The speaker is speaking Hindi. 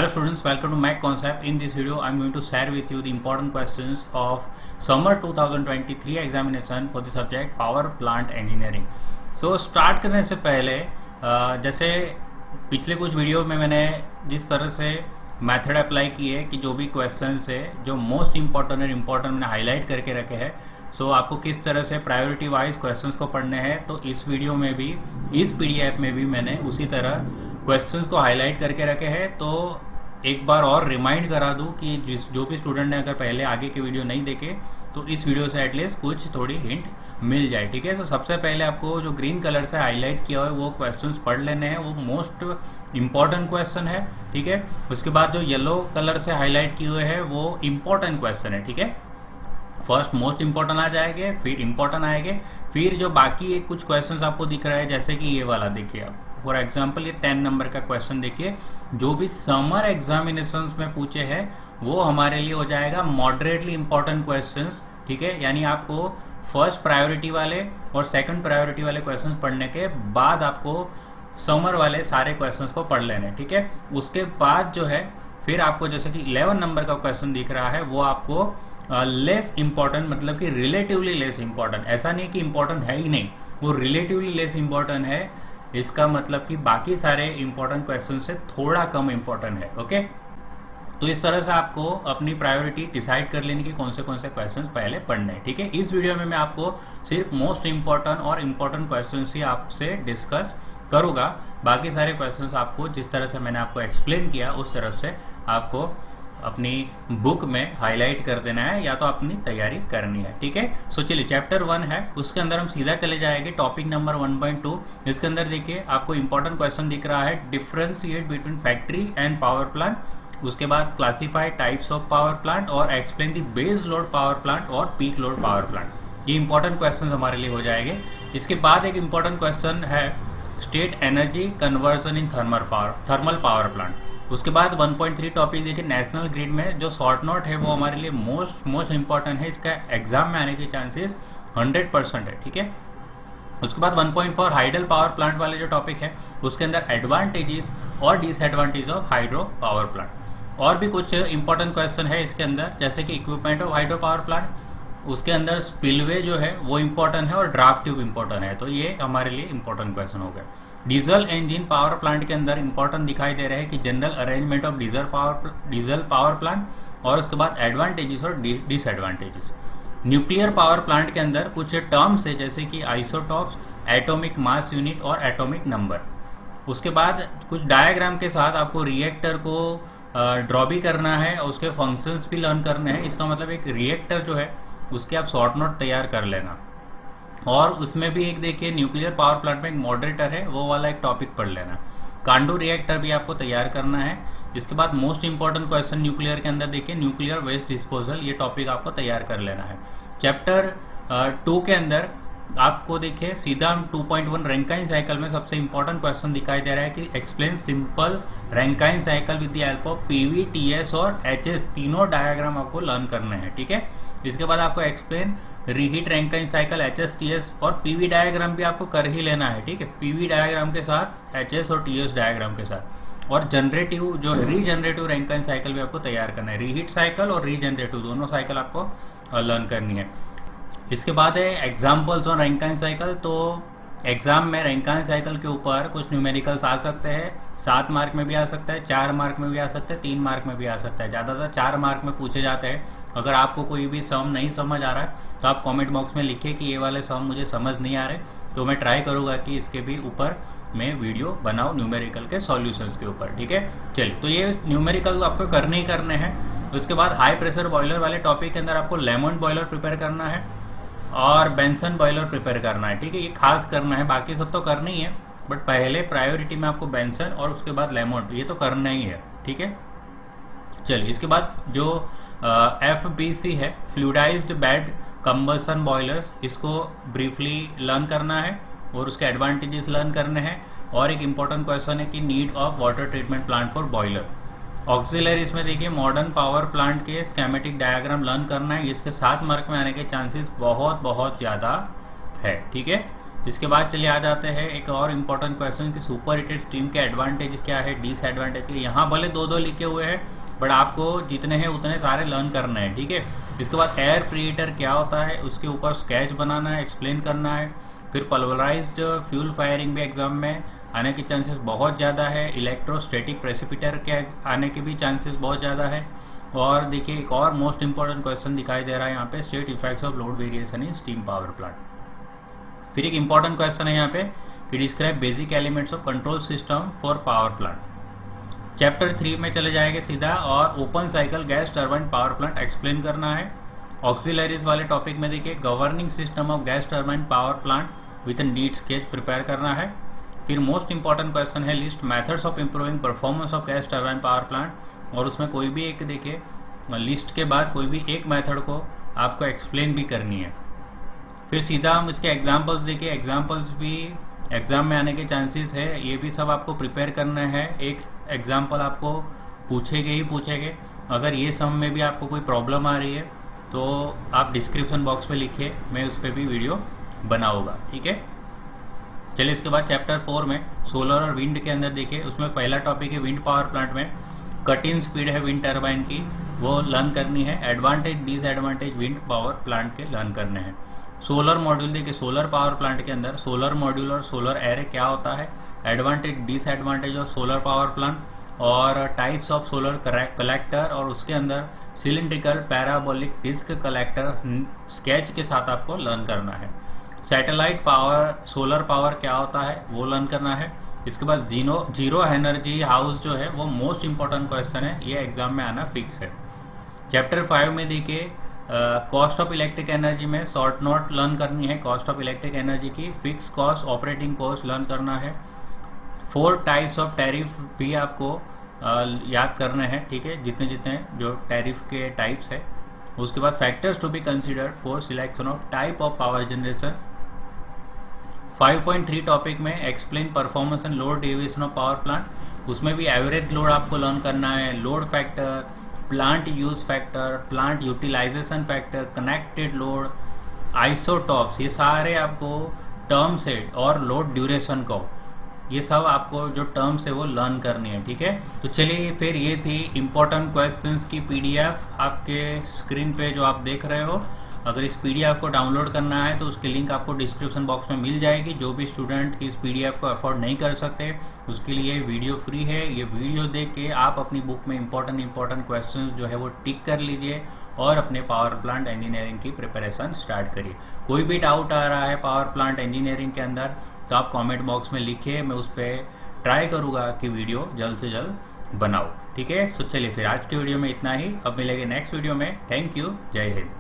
Hello students, welcome to Mac Concept. In this video, I am going to share with you the important questions of summer 2023 examination for the subject Power Plant Engineering. So start करने से पहले जैसे पिछले कुछ वीडियो में मैंने जिस तरह से मेथड अप्लाई की है कि जो भी क्वेश्चंस है जो मोस्ट इम्पॉर्टेंट और इम्पॉर्टेंट मैंने हाईलाइट करके रखे हैं, सो आपको किस तरह से प्रायोरिटी वाइज क्वेश्चंस को पढ़ने हैं, तो इस वीडियो में भी इस पीडीएफ में भी मैंने उसी तरह क्वेश्चंस को हाईलाइट करके रखे हैं। तो एक बार और रिमाइंड करा दूं कि जो भी स्टूडेंट ने अगर पहले आगे के वीडियो नहीं देखे तो इस वीडियो से एटलीस्ट कुछ थोड़ी हिंट मिल जाए। ठीक है, तो सबसे पहले आपको जो ग्रीन कलर से हाईलाइट किया हुआ है वो क्वेश्चंस पढ़ लेने हैं, वो मोस्ट इम्पॉर्टेंट क्वेश्चन है। ठीक है, उसके बाद जो येलो कलर से हाईलाइट किए हुए हैं वो इम्पॉर्टेंट क्वेश्चन है। ठीक है, फर्स्ट मोस्ट इंपॉर्टेंट आ जाएंगे, फिर इंपॉर्टेंट आएंगे, फिर जो बाकी एक कुछ क्वेश्चंस आपको दिख रहा है जैसे कि ये वाला देखिए आप, फॉर एग्जाम्पल ये 10 नंबर का क्वेश्चन देखिए, जो भी समर एग्जामिनेशंस में पूछे हैं वो हमारे लिए हो जाएगा मॉडरेटली इंपॉर्टेंट क्वेश्चंस। ठीक है, यानी आपको फर्स्ट प्रायोरिटी वाले और सेकंड प्रायोरिटी वाले क्वेश्चंस पढ़ने के बाद आपको समर वाले सारे क्वेश्चंस को पढ़ लेने। ठीक है, उसके बाद जो है फिर आपको जैसे कि 11 नंबर का क्वेश्चन दिख रहा है वो आपको लेस इंपॉर्टेंट, मतलब कि रिलेटिवली लेस इंपॉर्टेंट, ऐसा नहीं कि इंपॉर्टेंट है ही नहीं, वो रिलेटिवली लेस इंपॉर्टेंट है, इसका मतलब कि बाकी सारे इंपॉर्टेंट क्वेश्चन से थोड़ा कम इंपॉर्टेंट है। ओके, तो इस तरह से आपको अपनी प्रायोरिटी डिसाइड कर लेने की कौन से क्वेश्चंस पहले पढ़ने हैं। ठीक है, इस वीडियो में मैं आपको सिर्फ मोस्ट इंपॉर्टेंट और इम्पॉर्टेंट क्वेश्चंस ही आपसे डिस्कस करूँगा, बाकी सारे क्वेश्चंस आपको जिस तरह से मैंने आपको एक्सप्लेन किया उस तरफ से आपको अपनी बुक में हाईलाइट कर देना है या तो अपनी तैयारी करनी है। ठीक है, सो चलिए चैप्टर 1 है, उसके अंदर हम सीधा चले जाएंगे टॉपिक नंबर 1.2। इसके अंदर देखिए आपको इंपॉर्टेंट क्वेश्चन दिख रहा है, differentiate between factory and power plant, उसके बाद classify types of power plant और explain the base load power plant और पीक लोड पावर प्लांट। ये इंपॉर्टेंट क्वेश्चन हमारे लिए हो जाएंगे। इसके बाद एक इंपॉर्टेंट क्वेश्चन है state energy conversion in thermal power plant. उसके बाद 1.3 टॉपिक देखिए नेशनल ग्रिड में जो शॉर्ट नोट है वो हमारे लिए मोस्ट इंपॉर्टेंट है, इसका एग्जाम में आने के चांसेस 100% है। ठीक है, उसके बाद 1.4 हाइडल पावर प्लांट वाले जो टॉपिक है उसके अंदर एडवांटेजेस और disadvantage of hydro power plant, और भी कुछ इंपॉर्टेंट क्वेश्चन है इसके अंदर जैसे कि equipment of hydro power plant, उसके अंदर स्पिलवे जो है वो इम्पोर्टेंट है और ड्राफ्ट ट्यूब इम्पोर्टेंट है, तो ये हमारे लिए इंपॉर्टेंट क्वेश्चन हो गए। डीजल इंजन पावर प्लांट के अंदर इंपॉर्टेंट दिखाई दे रहे हैं कि general arrangement of diesel power plant, और उसके बाद एडवांटेजेस और डिसएडवांटेजेस। न्यूक्लियर पावर प्लांट के अंदर कुछ टर्म्स है जैसे कि आइसोटॉप्स, एटॉमिक मास यूनिट और एटॉमिक नंबर। उसके बाद कुछ डायग्राम के साथ आपको रिएक्टर को ड्रॉ भी करना है और उसके फंक्शंस भी लर्न करने हैं। इसका मतलब एक रिएक्टर जो है उसके आप शॉर्ट नोट तैयार कर लेना, और उसमें भी एक देखिए न्यूक्लियर पावर प्लांट में एक मॉडरेटर है वो वाला एक टॉपिक पढ़ लेना। कांडो रिएक्टर भी आपको तैयार करना है। इसके बाद मोस्ट इंपॉर्टेंट क्वेश्चन न्यूक्लियर के अंदर देखिए न्यूक्लियर वेस्ट डिस्पोजल, ये टॉपिक आपको तैयार कर लेना है। चैप्टर 2 के अंदर आपको देखिए सीधा 2.1 रैंकाइन साइकिल में सबसे इंपॉर्टेंट क्वेश्चन दिखाई दे रहा है कि explain simple Rankine cycle with the help of PV, TS और एचएस, तीनों डायग्राम आपको लर्न करने हैं। ठीक है, इसके बाद आपको explain reheat Rankine cycle, HS, TS और पीवी डायग्राम भी आपको कर ही लेना है। ठीक है, पीवी डायग्राम के साथ एचएस और टीएस डायग्राम के साथ, और जनरेटिव जो है रीजनरेटिव रैंकाइन साइकिल भी आपको तैयार करना है। रीहीट साइकिल और रीजनरेटिव दोनों साइकिल आपको लर्न करनी है। इसके बाद है एग्जाम्पल्स ऑन रैंकाइन साइकिल, तो एग्जाम में रैंकाइन साइकिल के ऊपर कुछ न्यूमेरिकल्स आ सकते हैं, 7 मार्क में भी आ सकता है, 4 मार्क में भी आ सकता है, 3 मार्क में भी आ सकता है, ज़्यादातर 4 मार्क में पूछे जाते हैं। अगर आपको कोई भी सम नहीं समझ आ रहा है तो आप कमेंट बॉक्स में लिखिए कि ये वाले सम मुझे समझ नहीं आ रहे, तो मैं ट्राई करूँगा कि इसके भी ऊपर मैं वीडियो बनाऊँ न्यूमेरिकल के सॉल्यूशंस के ऊपर। ठीक है, चलिए, तो ये न्यूमेरिकल आपको करने ही करने हैं। उसके बाद हाई प्रेशर बॉयलर वाले टॉपिक के अंदर आपको लेमंट बॉयलर प्रिपेयर करना है और बेंसन बॉयलर प्रिपेयर करना है। ठीक है, ये खास करना है, बाकी सब तो करना ही है, बट पहले प्रायोरिटी में आपको बेंसन और उसके बाद लेमंट, ये तो करना ही है। ठीक है, चलिए, इसके बाद जो FBC है फ्लूइडाइज्ड बेड कंबसन बॉयलर्स, इसको ब्रीफली लर्न करना है और उसके एडवांटेजेस लर्न करने हैं। और एक इंपॉर्टेंट क्वेश्चन है कि need of water treatment plant for boiler. Auxiliaries में देखिए मॉडर्न पावर प्लांट के स्कीमेटिक डायग्राम लर्न करना है, इसके 7 मार्क में आने के चांसेस बहुत ज़्यादा है। ठीक है, इसके बाद चलिए आ जाते हैं एक और इम्पोर्टेंट क्वेश्चन कि सुपर हीटेड स्टीम के एडवांटेज क्या है, डिसएडवांटेज क्या है। यहाँ भले दो दो लिखे हुए हैं बट आपको जितने हैं उतने सारे लर्न करने हैं, ठीक है। इसके बाद एयर प्रीहीटर क्या होता है, उसके ऊपर स्केच बनाना है, एक्सप्लेन करना है। फिर पल्वराइज्ड फ्यूल फायरिंग भी एग्जाम में आने के चांसेस बहुत ज़्यादा है। इलेक्ट्रोस्टैटिक प्रेसिपिटर के आने के भी चांसेस बहुत ज़्यादा है। और देखिए एक और मोस्ट इंपॉर्टेंट क्वेश्चन दिखाई दे रहा है यहाँ पे, state effects of load variation in steam power plant. फिर एक इंपॉर्टेंट क्वेश्चन है यहाँ पे कि describe basic elements of control system for power plant. Chapter 3 में चले जाएंगे सीधा और open cycle gas turbine power plant explain करना है। ऑक्सिलरीज वाले टॉपिक में देखिए governing system of gas turbine power plant with an neat sketch prepare करना है। फिर मोस्ट इंपॉर्टेंट क्वेश्चन है list methods of improving performance of gas turbine power plant, और उसमें कोई भी एक देखिए लिस्ट के बाद कोई भी एक मेथड को आपको एक्सप्लेन भी करनी है। फिर सीधा हम इसके एग्जांपल्स देखिए, एग्जांपल्स भी एग्ज़ाम में आने के चांसेस है, ये भी सब आपको प्रिपेयर करना है। एक एग्जांपल आपको पूछेंगे ही पूछेंगे। अगर ये सम में भी आपको कोई प्रॉब्लम आ रही है तो आप डिस्क्रिप्शन बॉक्स में लिखिए, मैं उस पर भी वीडियो बनाऊँगा, ठीक है। चलिए इसके बाद चैप्टर 4 में सोलर और विंड के अंदर देखिए, उसमें पहला टॉपिक है विंड पावर प्लांट में कट इन स्पीड है विंड टर्बाइन की, वो लर्न करनी है। Advantage disadvantage wind power plant के लर्न करने हैं। सोलर मॉड्यूल देखिए, सोलर पावर प्लांट के अंदर सोलर मॉड्यूल और सोलर एरे क्या होता है, advantage disadvantage of solar power plant, और टाइप्स ऑफ सोलर कलेक्टर, और उसके अंदर cylindrical parabolic dish collector sketch के साथ आपको लर्न करना है। सैटेलाइट पावर सोलर पावर क्या होता है वो लर्न करना है। इसके बाद जीरो एनर्जी हाउस जो है वो मोस्ट इंपॉर्टेंट क्वेश्चन है, ये एग्जाम में आना फिक्स है। चैप्टर 5 में देखिए कॉस्ट ऑफ इलेक्ट्रिक एनर्जी में शॉर्ट नोट लर्न करनी है, कॉस्ट ऑफ इलेक्ट्रिक एनर्जी की। Fix cost operating cost learn करना है। 4 टाइप्स ऑफ टैरिफ भी आपको याद करने हैं, ठीक है, जितने जितने जो टैरिफ के टाइप्स है। उसके बाद factors to be considered for selection of type of power generation. 5.3 topic में explain performance and load deviation of power plant, उसमें भी एवरेज लोड आपको लर्न करना है। Load factor, plant use factor, plant utilization factor, connected load, isotopes, ये सारे आपको टर्म्स है, और लोड ड्यूरेशन को, ये सब आपको जो टर्म्स है वो लर्न करनी है, ठीक है। तो चलिए फिर ये थी इम्पोर्टेंट क्वेश्चंस की पीडीएफ आपके स्क्रीन पे जो आप देख रहे हो। अगर इस पीडीएफ को डाउनलोड करना है तो उसकी लिंक आपको डिस्क्रिप्शन बॉक्स में मिल जाएगी। जो भी स्टूडेंट इस पीडीएफ को अफोर्ड नहीं कर सकते उसके लिए वीडियो फ्री है। ये वीडियो देख के आप अपनी बुक में इंपॉर्टेंट क्वेश्चंस जो है वो टिक कर लीजिए और अपने पावर प्लांट इंजीनियरिंग की प्रिपरेशन स्टार्ट करिए। कोई भी डाउट आ रहा है पावर प्लांट इंजीनियरिंग के अंदर तो आप कमेंट बॉक्स में लिखिए, मैं उस पर ट्राई करूँगा कि वीडियो जल्द से जल्द बनाओ, ठीक है। सो चलिए फिर आज के वीडियो में इतना ही, अब मिलेंगे नेक्स्ट वीडियो में। थैंक यू, जय हिंद।